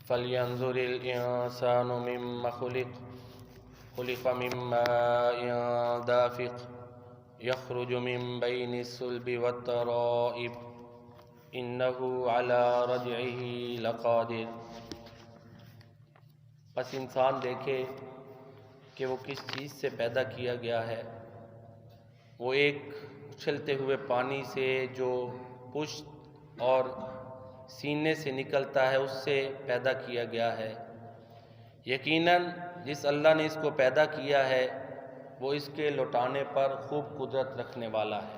فَلْيَنْظُرِ الْإِنسَانُ مِمَّ خُلِقَ مِن مَّاءٍ دَافِقٍ يَخْرُجُ مِن بَيْنِ الصُّلْبِ وَالتَّرَائِبِ إِنَّهُ عَلَىٰ رَجْعِهِ لَقَادِرٌ۔ بس انسان دیکھے کہ وہ کس چیز سے پیدا کیا گیا ہے۔ وہ ایک اچھلتے ہوئے پانی سے جو پشت اور سینے سے نکلتا ہے اس سے پیدا کیا گیا ہے۔ یقیناً جس اللہ نے اس کو پیدا کیا ہے وہ اس کے لوٹانے پر خوب قدرت رکھنے والا ہے۔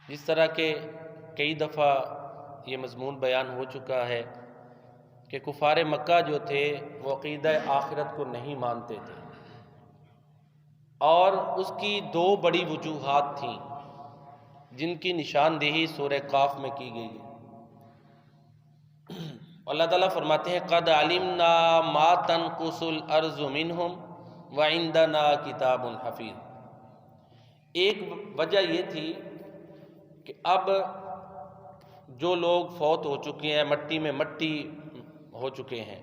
جس طرح کہ کئی دفعہ یہ مضمون بیان ہو چکا ہے کہ کفار مکہ جو تھے وہ عقیدہ آخرت کو نہیں مانتے تھے، اور اس کی دو بڑی وجوہات تھیں جن کی نشاندہی سورہ قاف میں کی گئی ہے۔ اللہ تعالیٰ فرماتے ہیں قَدْ عَلِمْنَا مَا تَنْقُصُ الْأَرْضُ مِنْهُمْ وَعِنْدَنَا کِتَابٌ حَفِیظٌ۔ ایک وجہ یہ تھی کہ اب جو لوگ فوت ہو چکے ہیں، مٹی میں مٹی ہو چکے ہیں،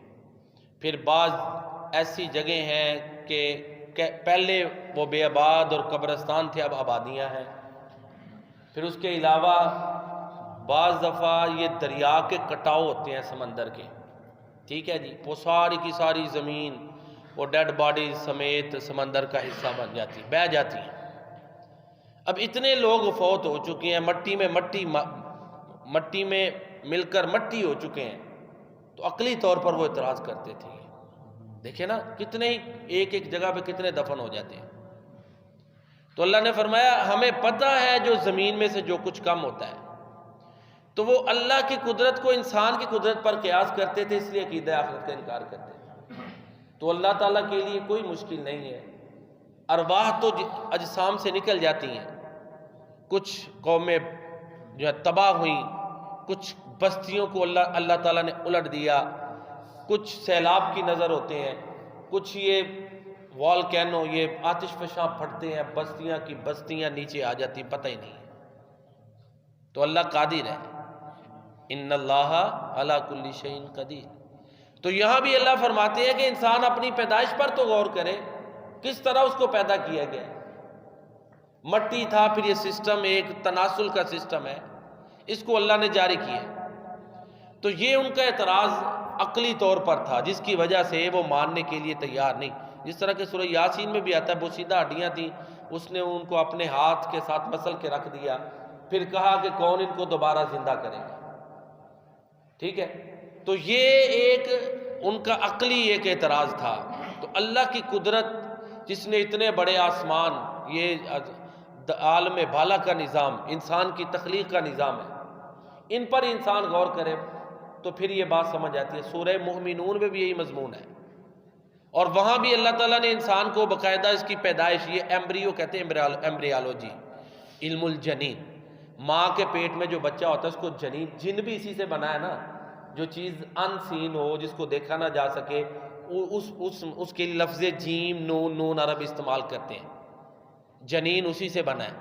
پھر بعض ایسی جگہیں ہیں کہ پہلے وہ بے آباد اور قبرستان تھے، اب آبادیاں ہیں۔ پھر اس کے علاوہ بعض دفعہ یہ دریا کے کٹاؤ ہوتے ہیں سمندر کے، ٹھیک ہے جی، وہ ساری کی ساری زمین وہ ڈیڈ باڈی سمیت سمندر کا حصہ بن جاتی، بہہ جاتی ہیں۔ اب اتنے لوگ فوت ہو چکے ہیں، مٹی میں مل کر مٹی ہو چکے ہیں، تو عقلی طور پر وہ اعتراض کرتے تھے۔ دیکھیں نا کتنے ہی ایک ایک جگہ پہ کتنے دفن ہو جاتے ہیں۔ تو اللہ نے فرمایا ہمیں پتہ ہے جو زمین میں سے جو کچھ کم ہوتا ہے، تو وہ اللہ کی قدرت کو انسان کی قدرت پر قیاس کرتے تھے، اس لیے عقیدہ آخرت کا انکار کرتے تھے۔ تو اللہ تعالیٰ کے لیے کوئی مشکل نہیں ہے، ارواح تو اجسام سے نکل جاتی ہیں، کچھ قومیں جو ہے تباہ ہوئیں، کچھ بستیوں کو اللہ تعالیٰ نے الٹ دیا، کچھ سیلاب کی نظر ہوتے ہیں، کچھ یہ والکینو یہ آتش فشاں پھٹتے ہیں، بستیاں کی بستیاں نیچے آ جاتی، پتہ ہی نہیں ہے۔ تو اللہ قادر ہے، ان اللہ علی کل شیء قدیر۔ تو یہاں بھی اللہ فرماتے ہیں کہ انسان اپنی پیدائش پر تو غور کرے، کس طرح اس کو پیدا کیا گیا۔ مٹی تھا، پھر یہ سسٹم ایک تناسل کا سسٹم ہے، اس کو اللہ نے جاری کیا۔ تو یہ ان کا اعتراض عقلی طور پر تھا، جس کی وجہ سے وہ ماننے کے لیے تیار نہیں۔ جس طرح کہ سورہ یاسین میں بھی آتا ہے بوسیدہ ہڈیاں تھیں، اس نے ان کو اپنے ہاتھ کے ساتھ مسل کے رکھ دیا، پھر کہا کہ کون ان کو دوبارہ زندہ کرے گا، ٹھیک ہے۔ تو یہ ایک ان کا عقلی ایک اعتراض تھا۔ تو اللہ کی قدرت جس نے اتنے بڑے آسمان، یہ عالم بالا کا نظام، انسان کی تخلیق کا نظام ہے، ان پر انسان غور کرے تو پھر یہ بات سمجھ آتی ہے۔ سورہ مومنون میں بھی یہی مضمون ہے، اور وہاں بھی اللہ تعالیٰ نے انسان کو باقاعدہ اس کی پیدائش، یہ ایمبریو کہتے ہیں، ایمبریالوجی، علم الجنین، ماں کے پیٹ میں جو بچہ ہوتا ہے اس کو جنین، جن بھی اسی سے بنا ہے نا، جو چیز ان سین ہو، جس کو دیکھا نہ جا سکے، اس کے لیے لفظ جیم نون عرب استعمال کرتے ہیں۔ جنین اسی سے بنا ہے،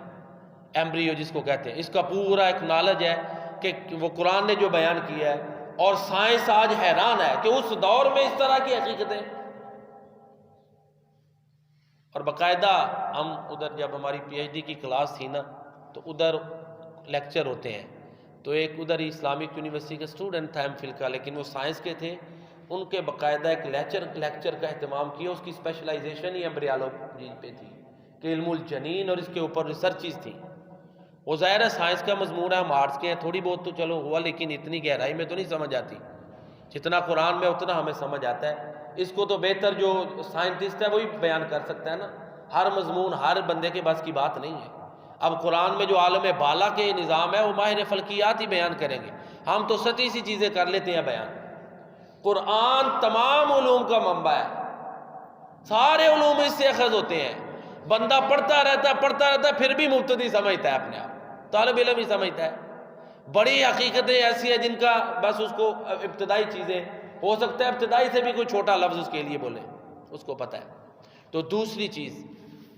ایمبریو جس کو کہتے ہیں۔ اس کا پورا ایک نالج ہے کہ وہ قرآن نے جو بیان کیا ہے، اور سائنس آج حیران ہے کہ اس دور میں اس طرح کی حقیقتیں، اور باقاعدہ ہم ادھر جب ہماری پی ایچ ڈی کی کلاس تھی نا تو ادھر لیکچر ہوتے ہیں، تو ایک ادھر اسلامک یونیورسٹی کا اسٹوڈنٹ تھا ایم فل کا، لیکن وہ سائنس کے تھے، ان کے باقاعدہ ایک لیکچر کا اہتمام کیا، اس کی اسپیشلائزیشن ہی ایمبریالوجی پہ تھی کہ علم الجنین، اور اس کے اوپر ریسرچز تھی۔ وہ ظاہر ہے سائنس کا مضمون ہے، ہم آرٹس کے ہیں، تھوڑی بہت تو چلو ہوا، لیکن اتنی گہرائی میں تو نہیں سمجھ آتی، جتنا قرآن میں اتنا ہمیں سمجھ آتا ہے۔ اس کو تو بہتر جو سائنٹسٹ ہے وہی بیان کر سکتا ہے نا، ہر مضمون ہر بندے کے بس کی بات نہیں ہے۔ اب قرآن میں جو عالم بالا کے نظام ہے وہ ماہر فلکیات ہی بیان کریں گے، ہم تو سطحی سی چیزیں کر لیتے ہیں بیان۔ قرآن تمام علوم کا منبع ہے، سارے علوم اس سے اخذ ہوتے ہیں، بندہ پڑھتا رہتا ہے پھر بھی مبتدی سمجھتا ہے اپنے آپ، طالب علم ہی سمجھتا ہے۔ بڑی حقیقتیں ایسی ہیں جن کا بس اس کو ابتدائی چیزیں، ہو سکتا ہے ابتدائی سے بھی کوئی چھوٹا لفظ اس کے لیے بولے، اس کو پتہ ہے۔ تو دوسری چیز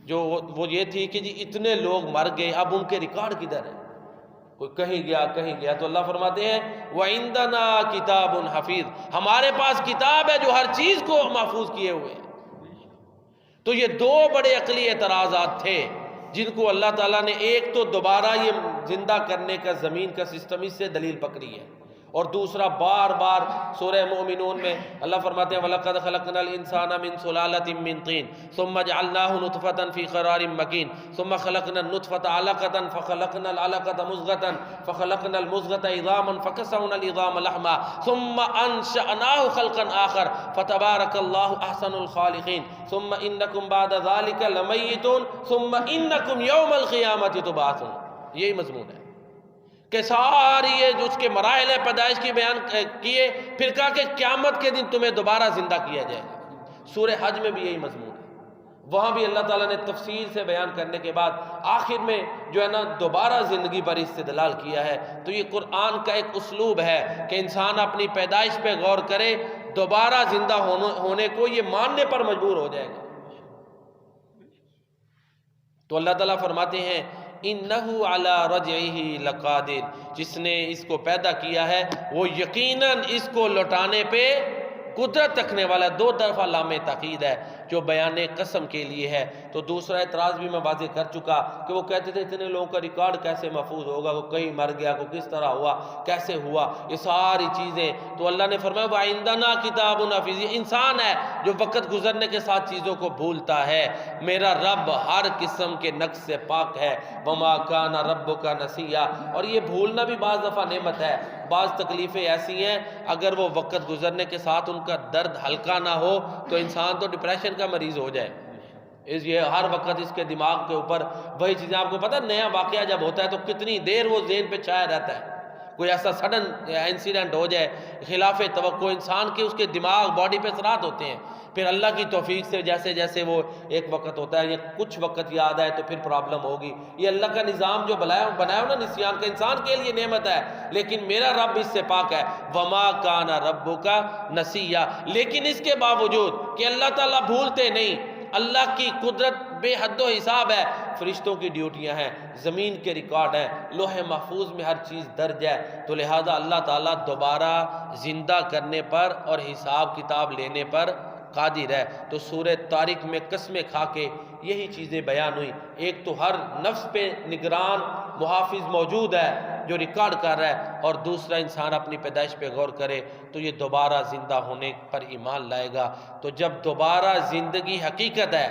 جو وہ یہ تھی کہ جی اتنے لوگ مر گئے، اب ان کے ریکارڈ کدھر ہے؟ کوئی کہیں گیا تو اللہ فرماتے ہیں وَعِندَنَا کِتَابٌ حَفِیظٌ، ہمارے پاس کتاب ہے جو ہر چیز کو محفوظ کیے ہوئے ہیں۔ تو یہ دو بڑے عقلی اعتراضات تھے جن کو اللہ تعالیٰ نے، ایک تو دوبارہ یہ زندہ کرنے کا زمین کا سسٹم، اس سے دلیل پکڑی ہے، اور دوسرا بار بار سورہ مومنون میں اللہ فرماتے ہیں وَلَقَدْ خَلَقْنَا الْإِنسَانَ مِنْ سُلَالَةٍ مِّن طِينٍ ثُمَّ جَعَلْنَاهُ نُطْفَةً فِي قَرَارٍ مَّكِينٍ ثُمَّ خَلَقْنَا النُّطْفَةَ عَلَقَةً فَخَلَقْنَا الْعَلَقَةَ مُضْغَةً فَخَلَقْنَا الْمُضْغَةَ عِظَامًا فَكَسَوْنَا الْعِظَامَ لَحْمًا ثُمَّ أَنشَأْنَاهُ خَلْقًا آخَرَ فَتَبَارَكَ اللَّهُ أَحْسَنُ الْخَالِقِينَ ثُمَّ إِنَّكُمْ بَعْدَ ذَلِكَ لَمَيِّتُونَ ثُمَّ إِنَّكُمْ يَوْمَ الْقِيَامَةِ تُبْعَثُونَ۔ یہی مضمون ہے کہ ساری یہ جو اس کے مراحل پیدائش کی بیان کیے، پھر کہا کہ قیامت کے دن تمہیں دوبارہ زندہ کیا جائے گا۔ سورہ حج میں بھی یہی مضمون ہے، وہاں بھی اللہ تعالیٰ نے تفصیل سے بیان کرنے کے بعد آخر میں جو ہے نا دوبارہ زندگی پر استدلال کیا ہے۔ تو یہ قرآن کا ایک اسلوب ہے کہ انسان اپنی پیدائش پہ غور کرے، دوبارہ زندہ ہونے کو یہ ماننے پر مجبور ہو جائے گا۔ تو اللہ تعالیٰ فرماتے ہیں اِنَّهُ عَلَىٰ رَجْعِهِ لَقَادِرٌ، جس نے اس کو پیدا کیا ہے وہ یقیناً اس کو لوٹانے پہ قدرت رکھنے والا۔ دو طرفہ لام تاکید ہے جو بیان قسم کے لیے ہے۔ تو دوسرا اعتراض بھی میں واضح کر چکا کہ وہ کہتے تھے اتنے لوگوں کا ریکارڈ کیسے محفوظ ہوگا، وہ کہیں مر گیا، کو کس طرح ہوا، کیسے ہوا، یہ ساری چیزیں۔ تو اللہ نے فرمایا وَعِندَنَا کِتَابٌ حَفِیظٌ، یہ انسان ہے جو وقت گزرنے کے ساتھ چیزوں کو بھولتا ہے۔ میرا رب ہر قسم کے نقص سے پاک ہے۔ وَمَا كَانَ رَبُّكَ نَسِيًّا، اور یہ بھولنا بھی بعض دفعہ نعمت ہے۔ بعض تکلیفیں ایسی ہیں اگر وہ وقت گزرنے کے ساتھ ان کا درد ہلکا نہ ہو تو انسان تو ڈپریشن کا مریض ہو جائے۔ یہ ہر وقت اس کے دماغ کے اوپر وہی چیزیں، آپ کو پتہ نیا واقعہ جب ہوتا ہے تو کتنی دیر وہ ذہن پہ چھایا رہتا ہے۔ کوئی ایسا سڈن انسیڈنٹ ہو جائے خلاف توقع، انسان کے اس کے دماغ باڈی پہ اثرات ہوتے ہیں۔ پھر اللہ کی توفیق سے جیسے جیسے وہ ایک وقت ہوتا ہے یا کچھ وقت یاد آئے تو پھر پرابلم ہوگی۔ یہ اللہ کا نظام جو بنایا ہو نا نسیان کا، انسان کے لیے نعمت ہے، لیکن میرا رب اس سے پاک ہے۔ وما کان ربک نسیا، لیکن اس کے باوجود کہ اللہ تعالیٰ بھولتے نہیں، اللہ کی قدرت بے حد و حساب ہے، فرشتوں کی ڈیوٹیاں ہیں، زمین کے ریکارڈ ہیں، لوح محفوظ میں ہر چیز درج ہے، تو لہذا اللہ تعالیٰ دوبارہ زندہ کرنے پر اور حساب کتاب لینے پر قادر ہے۔ تو سورہ طارق میں قسمیں کھا کے یہی چیزیں بیان ہوئی، ایک تو ہر نفس پہ نگران محافظ موجود ہے جو ریکارڈ کر رہا ہے، اور دوسرا انسان اپنی پیدائش پہ غور کرے تو یہ دوبارہ زندہ ہونے پر ایمان لائے گا۔ تو جب دوبارہ زندگی حقیقت ہے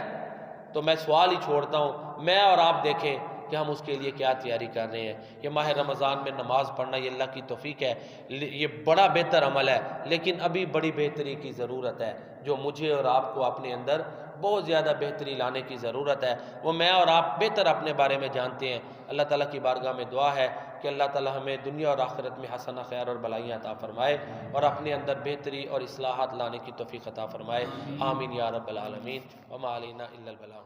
تو میں سوال ہی چھوڑتا ہوں، میں اور آپ دیکھیں کہ ہم اس کے لیے کیا تیاری کر رہے ہیں۔ یہ ماہ رمضان میں نماز پڑھنا یہ اللہ کی توفیق ہے، یہ بڑا بہتر عمل ہے، لیکن ابھی بڑی بہتری کی ضرورت ہے جو مجھے اور آپ کو اپنے اندر بہت زیادہ بہتری لانے کی ضرورت ہے۔ وہ میں اور آپ بہتر اپنے بارے میں جانتے ہیں۔ اللہ تعالیٰ کی بارگاہ میں دعا ہے کہ اللہ تعالیٰ ہمیں دنیا اور آخرت میں حسنہ، خیر اور بلائیاں عطا فرمائے، اور اپنے اندر بہتری اور اصلاحات لانے کی توفیق عطا فرمائے۔ آمین یا رب العالمین۔ وما علینا الا البلاغ۔